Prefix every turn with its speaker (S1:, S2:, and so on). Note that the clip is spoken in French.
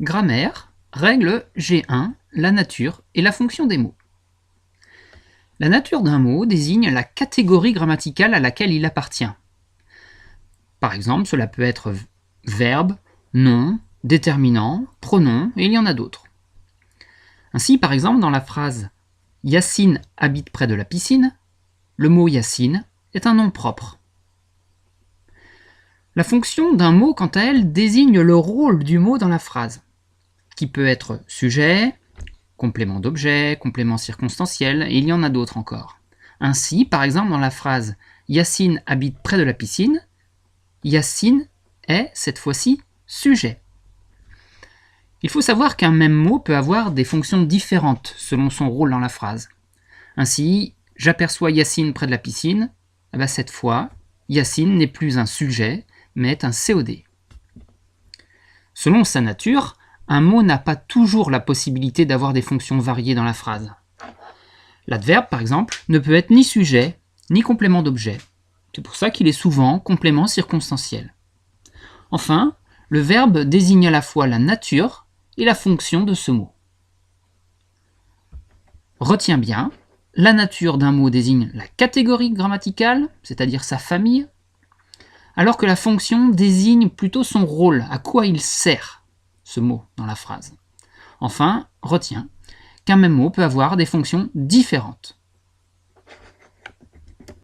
S1: Grammaire, règle G1, la nature et la fonction des mots. La nature d'un mot désigne la catégorie grammaticale à laquelle il appartient. Par exemple, cela peut être verbe, nom, déterminant, pronom, et il y en a d'autres. Ainsi, par exemple, dans la phrase « Yacine habite près de la piscine », le mot Yacine est un nom propre. La fonction d'un mot, quant à elle, désigne le rôle du mot dans la phrase, qui peut être sujet, complément d'objet, complément circonstanciel, et il y en a d'autres encore. Ainsi, par exemple, dans la phrase « Yacine habite près de la piscine », Yacine est, cette fois-ci, sujet. Il faut savoir qu'un même mot peut avoir des fonctions différentes selon son rôle dans la phrase. Ainsi, j'aperçois Yacine près de la piscine, cette fois, Yacine n'est plus un sujet, mais est un COD. Selon sa nature, un mot n'a pas toujours la possibilité d'avoir des fonctions variées dans la phrase. L'adverbe, par exemple, ne peut être ni sujet, ni complément d'objet. C'est pour ça qu'il est souvent complément circonstanciel. Enfin, le verbe désigne à la fois la nature et la fonction de ce mot. Retiens bien, la nature d'un mot désigne la catégorie grammaticale, c'est-à-dire sa famille, alors que la fonction désigne plutôt son rôle, à quoi il sert, ce mot dans la phrase. Enfin, retiens qu'un même mot peut avoir des fonctions différentes.